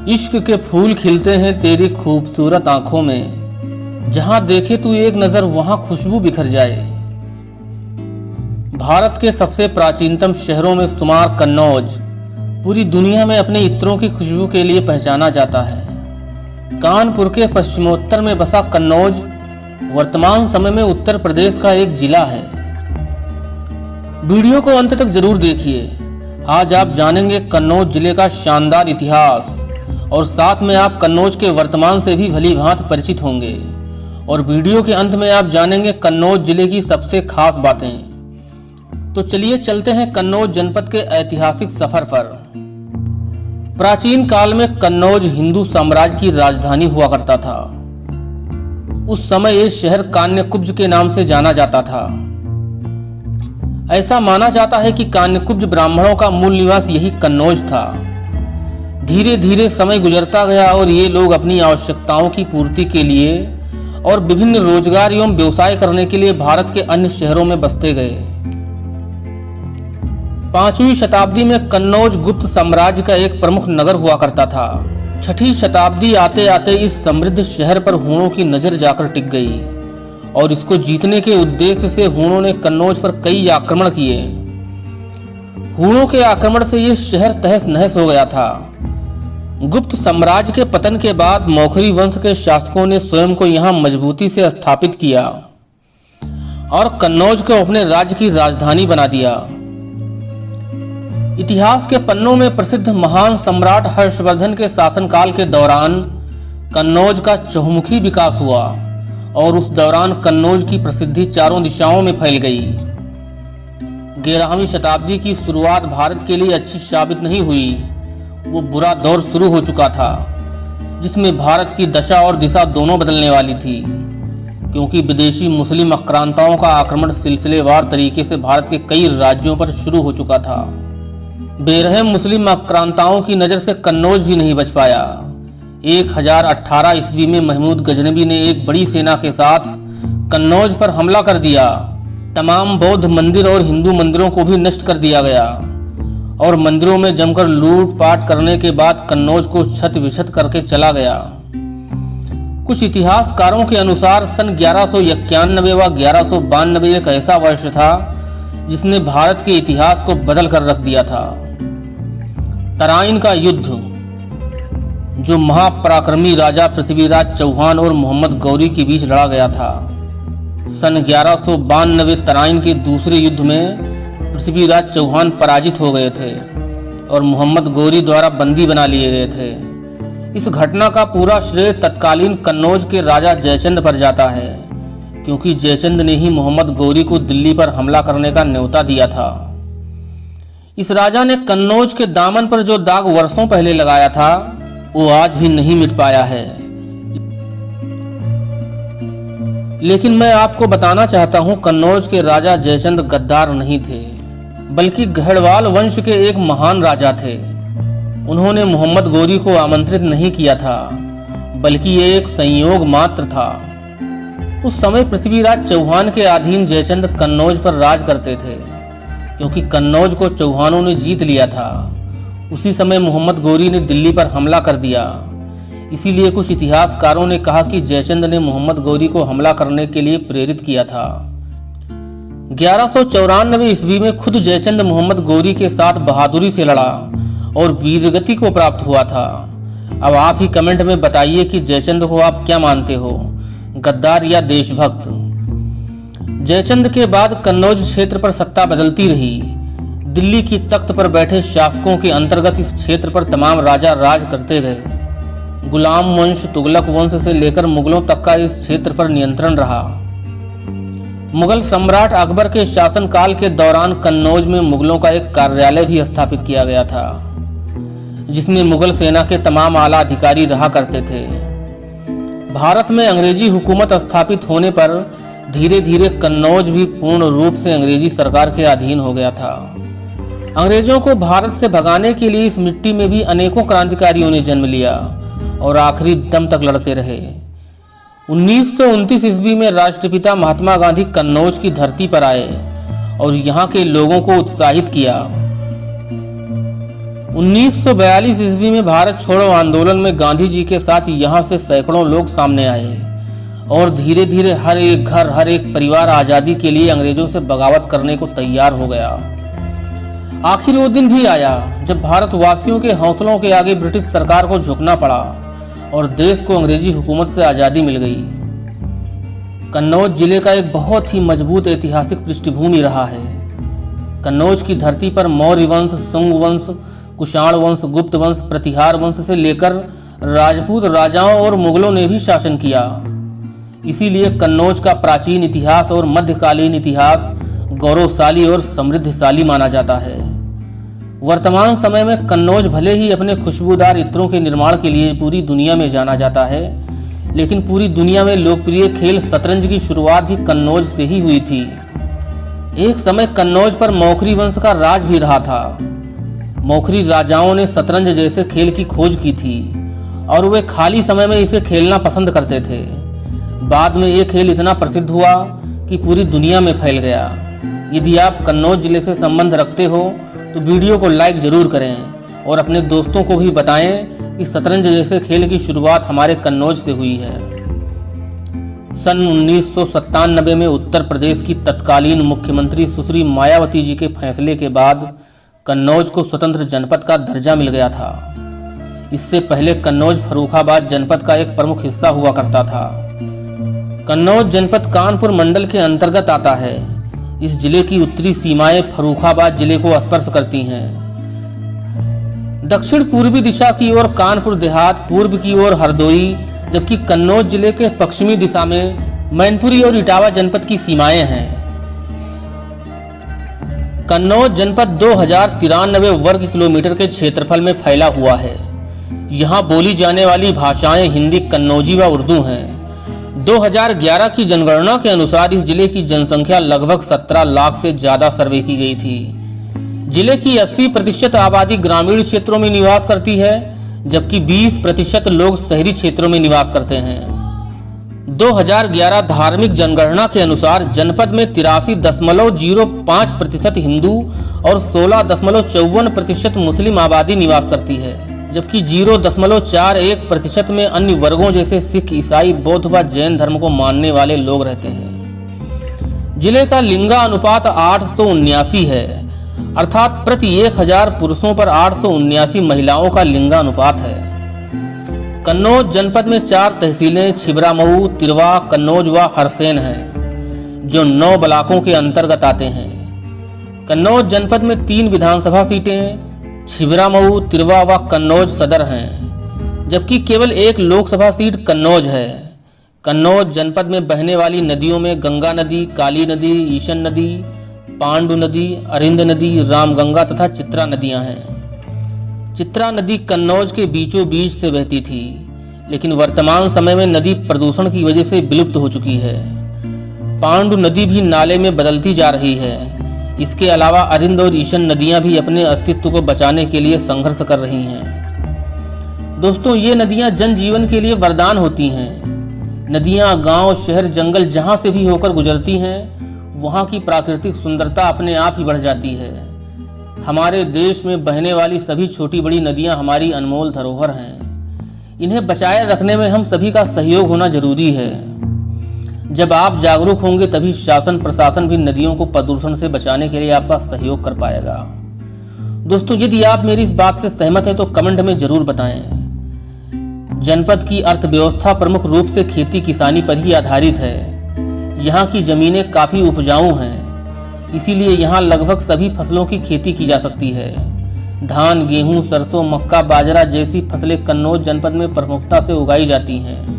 इश्क के फूल खिलते हैं तेरी खूबसूरत आंखों में, जहां देखे तू एक नजर वहां खुशबू बिखर जाए। भारत के सबसे प्राचीनतम शहरों में शुमार कन्नौज पूरी दुनिया में अपने इत्रों की खुशबू के लिए पहचाना जाता है। कानपुर के पश्चिमोत्तर में बसा कन्नौज वर्तमान समय में उत्तर प्रदेश का एक जिला है। वीडियो को अंत तक जरूर देखिए। आज आप जानेंगे कन्नौज जिले का शानदार इतिहास और साथ में आप कन्नौज के वर्तमान से भी भली भांति परिचित होंगे। और वीडियो के अंत में आप जानेंगे कन्नौज जिले की सबसे खास बातें। तो चलिए चलते हैं कन्नौज जनपद के ऐतिहासिक सफर पर। प्राचीन काल में कन्नौज हिंदू साम्राज्य की राजधानी हुआ करता था। उस समय ये शहर कान्यकुब्ज के नाम से जाना जाता था। ऐसा माना जाता है कि कान्यकुब्ज ब्राह्मणों का मूल निवास यही कन्नौज था। धीरे धीरे समय गुजरता गया और ये लोग अपनी आवश्यकताओं की पूर्ति के लिए और विभिन्न रोजगार एवं व्यवसाय करने के लिए भारत के अन्य शहरों में बसते गए। 5वीं शताब्दी में कन्नौज गुप्त साम्राज्य का एक प्रमुख नगर हुआ करता था। 6ठी शताब्दी आते आते इस समृद्ध शहर पर हूणों की नजर जाकर टिक गई और इसको जीतने के उद्देश्य से हूणों ने कन्नौज पर कई आक्रमण किए। हूणों के आक्रमण से यह शहर तहस नहस हो गया था। गुप्त साम्राज्य के पतन के बाद मौखरी वंश के शासकों ने स्वयं को यहाँ मजबूती से स्थापित किया और कन्नौज को अपने राज्य की राजधानी बना दिया। इतिहास के पन्नों में प्रसिद्ध महान सम्राट हर्षवर्धन के शासनकाल के दौरान कन्नौज का चहुमुखी विकास हुआ और उस दौरान कन्नौज की प्रसिद्धि चारों दिशाओं में फैल गई। 11वीं शताब्दी की शुरुआत भारत के लिए अच्छी साबित नहीं हुई। वो बुरा दौर शुरू हो चुका था जिसमें भारत की दशा और दिशा दोनों बदलने वाली थी, क्योंकि विदेशी मुस्लिम आक्रांताओं का आक्रमण सिलसिलेवार तरीके से भारत के कई राज्यों पर शुरू हो चुका था। बेरहम मुस्लिम आक्रांताओं की नज़र से कन्नौज भी नहीं बच पाया। 1018 ईस्वी में महमूद गजनबी ने एक बड़ी सेना के साथ कन्नौज पर हमला कर दिया। तमाम बौद्ध मंदिर और हिंदू मंदिरों को भी नष्ट कर दिया गया और मंदिरों में जमकर लूटपाट करने के बाद कन्नौज को क्षत विक्षत करके चला गया। कुछ इतिहासकारों के अनुसार सन 1191 व 1192 एक ऐसा वर्ष था जिसने भारत के इतिहास को बदल कर रख दिया था। तराइन का युद्ध, जो महापराक्रमी राजा पृथ्वीराज चौहान और मोहम्मद गौरी के बीच लड़ा गया था। सन 1192 तराइन के दूसरे युद्ध में पृथ्वीराज चौहान पराजित हो गए थे और मोहम्मद गौरी द्वारा बंदी बना लिए गए थे। इस घटना का पूरा श्रेय तत्कालीन कन्नौज के राजा जयचंद पर जाता है, क्योंकि जयचंद ने ही मोहम्मद गौरी को दिल्ली पर हमला करने का न्योता दिया था। इस राजा ने कन्नौज के दामन पर जो दाग वर्षों पहले लगाया था वो आज भी नहीं मिट पाया है। लेकिन मैं आपको बताना चाहता हूं, कन्नौज के राजा जयचंद गद्दार नहीं थे, बल्कि गढ़वाल वंश के एक महान राजा थे। उन्होंने मोहम्मद गौरी को आमंत्रित नहीं किया था, बल्कि ये एक संयोग मात्र था। उस समय पृथ्वीराज चौहान के अधीन जयचंद कन्नौज पर राज करते थे, क्योंकि कन्नौज को चौहानों ने जीत लिया था। उसी समय मोहम्मद गौरी ने दिल्ली पर हमला कर दिया। इसीलिए कुछ इतिहासकारों ने कहा कि जयचंद ने मोहम्मद गौरी को हमला करने के लिए प्रेरित किया था। 1194 ईस्वी में खुद जयचंद मोहम्मद गौरी के साथ बहादुरी से लड़ा और वीरगति को प्राप्त हुआ था। अब आप ही कमेंट में बताइए कि जयचंद को आप क्या मानते हो, गद्दार या देशभक्त। जयचंद के बाद कन्नौज क्षेत्र पर सत्ता बदलती रही। दिल्ली की तख्त पर बैठे शासकों के अंतर्गत इस क्षेत्र पर तमाम राजा राज करते गए। गुलाम वंश, तुगलक वंश से लेकर मुगलों तक का इस क्षेत्र पर नियंत्रण रहा। मुगल सम्राट अकबर के शासनकाल के दौरान कन्नौज में मुगलों का एक कार्यालय भी स्थापित किया गया था, जिसमें मुगल सेना के तमाम आला अधिकारी रहा करते थे। भारत में अंग्रेजी हुकूमत स्थापित होने पर धीरे धीरे कन्नौज भी पूर्ण रूप से अंग्रेजी सरकार के अधीन हो गया था। अंग्रेजों को भारत से भगाने के लिए इस मिट्टी में भी अनेकों क्रांतिकारियों ने जन्म लिया और आखिरी दम तक लड़ते रहे। 1929 ईस्वी में राष्ट्रपिता महात्मा गांधी कन्नौज की धरती पर आए और यहाँ के लोगों को उत्साहित किया। 1942 ईस्वी में भारत छोड़ो आंदोलन में गांधी जी के साथ यहाँ से सैकड़ों लोग सामने आए और धीरे धीरे हर एक घर, हर एक परिवार आज़ादी के लिए अंग्रेजों से बगावत करने को तैयार हो गया। आखिर वो दिन भी आया जब भारतवासियों के हौसलों के आगे ब्रिटिश सरकार को झुकना पड़ा और देश को अंग्रेजी हुकूमत से आज़ादी मिल गई। कन्नौज जिले का एक बहुत ही मजबूत ऐतिहासिक पृष्ठभूमि रहा है। कन्नौज की धरती पर मौर्य वंश, शुंग वंश, कुषाण वंश, गुप्त वंश, प्रतिहार वंश से लेकर राजपूत राजाओं और मुगलों ने भी शासन किया। इसीलिए कन्नौज का प्राचीन इतिहास और मध्यकालीन इतिहास गौरवशाली और समृद्धशाली माना जाता है। वर्तमान समय में कन्नौज भले ही अपने खुशबूदार इत्रों के निर्माण के लिए पूरी दुनिया में जाना जाता है, लेकिन पूरी दुनिया में लोकप्रिय खेल शतरंज की शुरुआत ही कन्नौज से ही हुई थी। एक समय कन्नौज पर मौखरी वंश का राज भी रहा था। मौखरी राजाओं ने शतरंज जैसे खेल की खोज की थी और वे खाली समय में इसे खेलना पसंद करते थे। बाद में ये खेल इतना प्रसिद्ध हुआ कि पूरी दुनिया में फैल गया। यदि आप कन्नौज जिले से संबंध रखते हो तो वीडियो को लाइक जरूर करें और अपने दोस्तों को भी बताएं कि शतरंज जैसे खेल की शुरुआत हमारे कन्नौज से हुई है। सन 1997 में उत्तर प्रदेश की तत्कालीन मुख्यमंत्री सुश्री मायावती जी के फैसले के बाद कन्नौज को स्वतंत्र जनपद का दर्जा मिल गया था। इससे पहले कन्नौज फर्रुखाबाद जनपद का एक प्रमुख हिस्सा हुआ करता था। कन्नौज जनपद कानपुर मंडल के अंतर्गत आता है। इस जिले की उत्तरी सीमाएं फर्रुखाबाद जिले को स्पर्श करती हैं। दक्षिण पूर्वी दिशा की ओर कानपुर देहात, पूर्व की ओर हरदोई, जबकि कन्नौज जिले के पश्चिमी दिशा में मैनपुरी और इटावा जनपद की सीमाएं हैं। कन्नौज जनपद 2093 वर्ग किलोमीटर के क्षेत्रफल में फैला हुआ है। यहाँ बोली जाने वाली भाषाएं हिंदी, कन्नौजी व उर्दू हैं। 2011 की जनगणना के अनुसार इस जिले की जनसंख्या लगभग 17 लाख से ज्यादा सर्वे की गई थी। जिले की 80% आबादी ग्रामीण क्षेत्रों में निवास करती है, जबकि 20% लोग शहरी क्षेत्रों में निवास करते हैं। 2011 धार्मिक जनगणना के अनुसार जनपद में 83.05% हिंदू और 16.54% मुस्लिम आबादी निवास करती है, जबकि 0.41% में अन्य वर्गों जैसे सिख, ईसाई, बौद्ध व जैन धर्म को मानने वाले लोग रहते हैं। जिले का लिंगा अनुपात 879 है, अर्थात प्रति 1000 पुरुषों पर 879 महिलाओं का लिंगानुपात है। कन्नौज जनपद में 4 तहसीलें छिबरामऊ, तिरवा, कन्नौज व हरसेन हैं, जो 9 ब्लॉकों के अंतर्गत आते हैं। कन्नौज जनपद में 3 विधानसभा सीटें छिबरामऊ, तिरवा व कन्नौज सदर हैं, जबकि केवल 1 लोकसभा सीट कन्नौज है। कन्नौज जनपद में बहने वाली नदियों में गंगा नदी, काली नदी, ईशन नदी, पांडु नदी, अरिंद नदी, रामगंगा तथा चित्रा नदियां हैं। चित्रा नदी कन्नौज के बीचों बीच से बहती थी, लेकिन वर्तमान समय में नदी प्रदूषण की वजह से विलुप्त हो चुकी है। पांडु नदी भी नाले में बदलती जा रही है। इसके अलावा अरिंद और ईशन नदियां भी अपने अस्तित्व को बचाने के लिए संघर्ष कर रही हैं। दोस्तों, ये नदियां जनजीवन के लिए वरदान होती हैं। नदियां गांव, शहर, जंगल जहां से भी होकर गुजरती हैं, वहां की प्राकृतिक सुंदरता अपने आप ही बढ़ जाती है। हमारे देश में बहने वाली सभी छोटी बड़ी नदियां हमारी अनमोल धरोहर हैं। इन्हें बचाए रखने में हम सभी का सहयोग होना जरूरी है। जब आप जागरूक होंगे तभी शासन प्रशासन भी नदियों को प्रदूषण से बचाने के लिए आपका सहयोग कर पाएगा। दोस्तों, यदि आप मेरी इस बात से सहमत हैं तो कमेंट में जरूर बताएं। जनपद की अर्थव्यवस्था प्रमुख रूप से खेती किसानी पर ही आधारित है। यहाँ की जमीनें काफी उपजाऊ हैं, इसीलिए यहाँ लगभग सभी फसलों की खेती की जा सकती है। धान, गेहूं, सरसों, मक्का, बाजरा जैसी फसलें कन्नौज जनपद में प्रमुखता से उगाई जाती हैं।